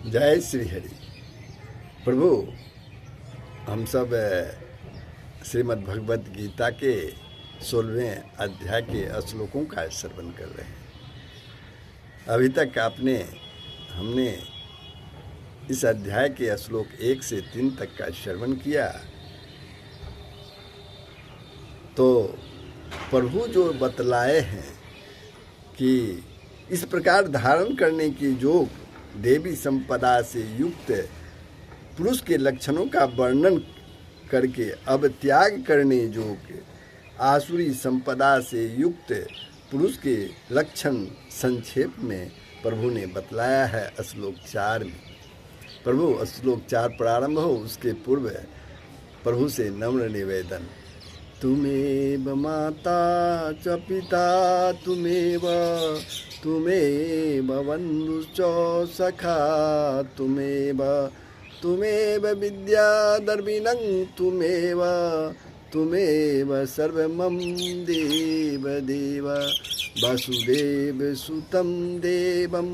जय श्री हरि। प्रभु, हम सब श्रीमद् भगवद गीता के 16वें अध्याय के श्लोकों का श्रवण कर रहे हैं। अभी तक हमने इस अध्याय के श्लोक 1 से 3 तक का श्रवण किया। तो प्रभु जो बतलाए हैं कि इस प्रकार धारण करने की योग देवी संपदा से युक्त पुरुष के लक्षणों का वर्णन करके अब त्याग करने योग आसुरी संपदा से युक्त पुरुष के लक्षण संक्षेप में प्रभु ने बतलाया है श्लोक 4 में। प्रभु, श्लोक 4 प्रारंभ हो उसके पूर्व प्रभु से नम्र निवेदन, तुमेव माता च पिता तुमेव बन्धुश्च सखा तुमेव विद्या दर्विनं तुमेव सर्वमं देव वासुदेव सुतं देवं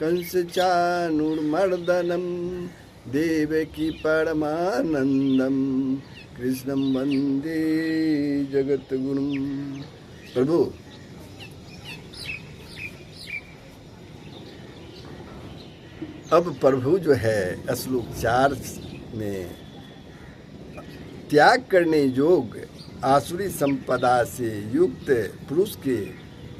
कंसचाणूरमर्दनं देवकी परमानंदम कृष्णं वंदे जगद्गुरुं। प्रभु, अब प्रभु जो है श्लोक 4 में त्याग करने योग्य आसुरी संपदा से युक्त पुरुष के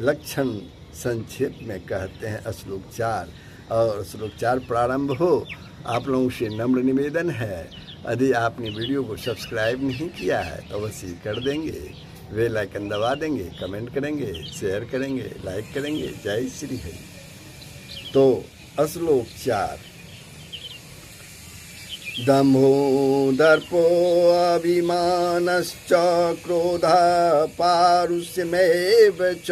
लक्षण संक्षेप में कहते हैं श्लोक 4। और श्लोक 4 प्रारंभ हो। आप लोगों से नम्र निवेदन है, यदि आपने वीडियो को सब्सक्राइब नहीं किया है तो अवश्य कर देंगे, बेल आइकन दबा देंगे, कमेंट करेंगे, शेयर करेंगे, लाइक करेंगे। जय श्री हरि। तो श्लोक 4, दम्भो दर्पो अभिमानश्च क्रोधः पारुष्यमेव च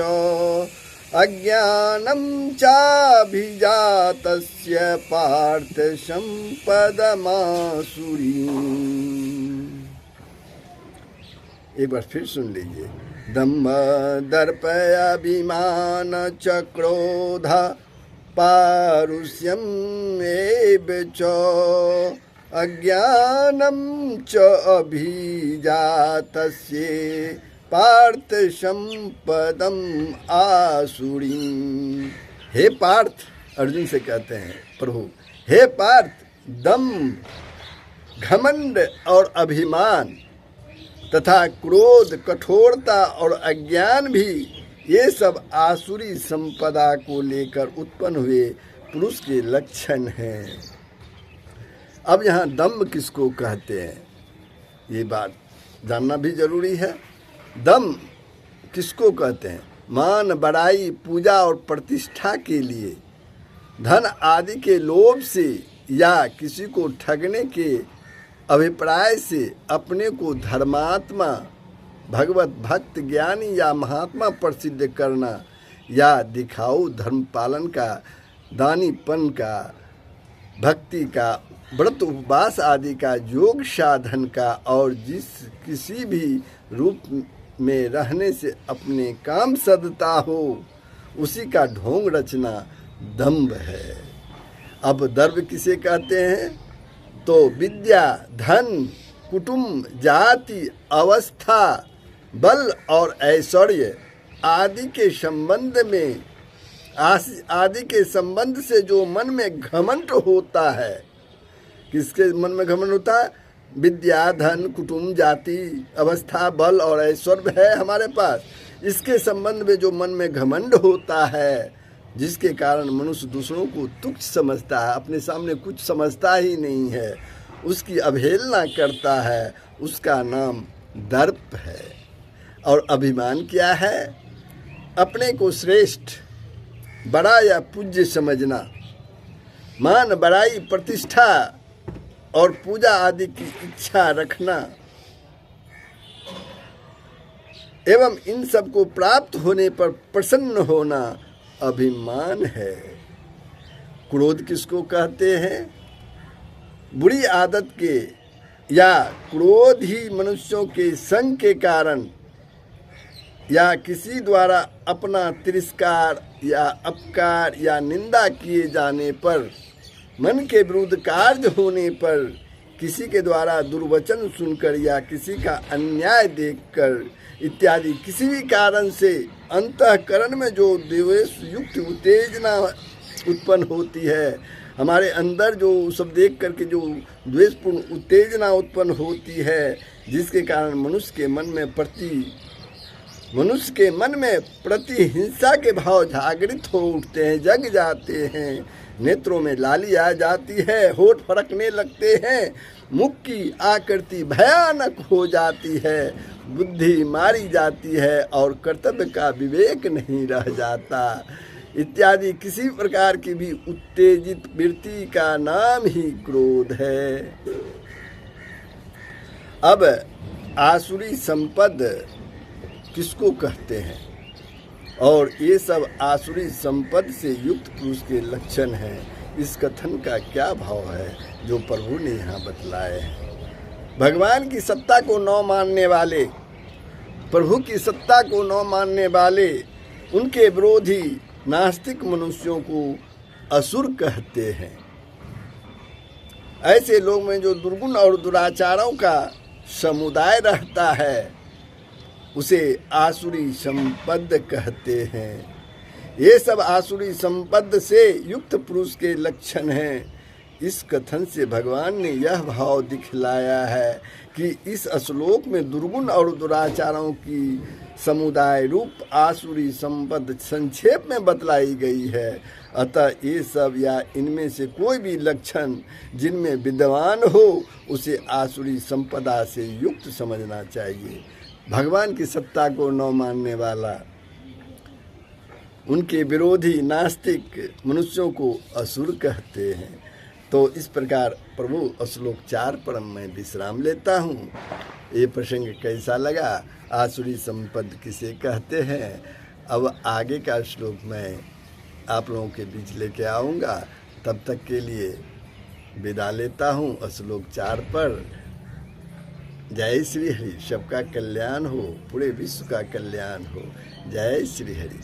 अज्ञानं चाभिजातस्य पार्थ सम्पदमासुरीम्। एक बार फिर सुन लीजिए। दम्भ दर्प अभिमान च क्रोध पारुष्यम एव च अज्ञानं च अभिजातस्य पार्थ संपदम आसुरीम्। हे पार्थ, अर्जुन से कहते हैं प्रभु, हे पार्थ, दम, घमंड और अभिमान तथा क्रोध, कठोरता और अज्ञान भी ये सब आसुरी संपदा को लेकर उत्पन्न हुए पुरुष के लक्षण हैं। अब यहाँ दम्भ किसको कहते हैं, ये बात जानना भी जरूरी है। दम किसको कहते हैं? मान, बड़ाई, पूजा और प्रतिष्ठा के लिए, धन आदि के लोभ से या किसी को ठगने के अभिप्राय से अपने को धर्मात्मा, भगवत भक्त, ज्ञानी या महात्मा प्रसिद्ध करना, या दिखाऊ धर्म पालन का, दानीपन का, भक्ति का, व्रत उपवास आदि का, योग साधन का और किसी भी रूप में रहने से अपने काम सदता हो उसी का ढोंग रचना दंभ है। अब दर्भ किसे कहते हैं? तो विद्या, धन, कुटुंब, जाति, अवस्था, बल और ऐश्वर्य आदि के संबंध से जो मन में घमंड होता है। किसके मन में घमंड होता है? विद्या, धन, कुटुंब, जाति, अवस्था, बल और ऐश्वर्य है हमारे पास। इसके संबंध में जो मन में घमंड होता है, जिसके कारण मनुष्य दूसरों को तुच्छ समझता है, अपने सामने कुछ समझता ही नहीं है, उसकी अवहेलना करता है, उसका नाम दर्प है। और अभिमान क्या है? अपने को श्रेष्ठ, बड़ा या पूज्य समझना, मान, बड़ाई, प्रतिष्ठा और पूजा आदि की इच्छा रखना एवं इन सब को प्राप्त होने पर प्रसन्न होना अभिमान है। क्रोध किसको कहते हैं? बुरी आदत के या क्रोध ही मनुष्यों के संग के कारण या किसी द्वारा अपना तिरस्कार या अपकार या निंदा किए जाने पर मन के विरुद्ध कार्य होने पर, किसी के द्वारा दुर्वचन सुनकर या किसी का अन्याय देखकर इत्यादि किसी भी कारण से अंतःकरण में जो द्वेष युक्त उत्तेजना उत्पन्न होती है, हमारे अंदर जो सब देख करके जो द्वेषपूर्ण उत्तेजना उत्पन्न होती है, जिसके कारण मनुष्य के मन में प्रतिहिंसा के भाव जागृत हो उठते हैं, जग जाते हैं, नेत्रों में लाली आ जाती है, होठ फड़कने लगते हैं, मुख की आकृति भयानक हो जाती है, बुद्धि मारी जाती है और कर्तव्य का विवेक नहीं रह जाता इत्यादि किसी प्रकार की भी उत्तेजित वृत्ति का नाम ही क्रोध है। अब आसुरी संपद किसको कहते हैं और ये सब आसुरी संपद से युक्त पुरुष के लक्षण हैं, इस कथन का क्या भाव है जो प्रभु ने यहाँ बतलाए हैं। भगवान की सत्ता को न मानने वाले, प्रभु की सत्ता को न मानने वाले, उनके विरोधी नास्तिक मनुष्यों को असुर कहते हैं। ऐसे लोग में जो दुर्गुण और दुराचारों का समुदाय रहता है, उसे आसुरी संपद कहते हैं। ये सब आसुरी संपद से युक्त पुरुष के लक्षण हैं। इस कथन से भगवान ने यह भाव दिखलाया है कि इस श्लोक में दुर्गुण और दुराचारों की समुदाय रूप आसुरी संपद संक्षेप में बतलाई गई है। अतः ये सब या इनमें से कोई भी लक्षण जिनमें विद्यमान हो, उसे आसुरी संपदा से युक्त समझना चाहिए। भगवान की सत्ता को न मानने वाला, उनके विरोधी नास्तिक मनुष्यों को असुर कहते हैं। तो इस प्रकार प्रभु श्लोक 4 पर मैं विश्राम लेता हूँ। ये प्रसंग कैसा लगा, आसुरी संपद किसे कहते हैं, अब आगे का श्लोक मैं आप लोगों के बीच लेके आऊँगा। तब तक के लिए विदा लेता हूँ श्लोक 4 पर। जय श्री हरि, सबका कल्याण हो, पूरे विश्व का कल्याण हो। जय श्री हरि।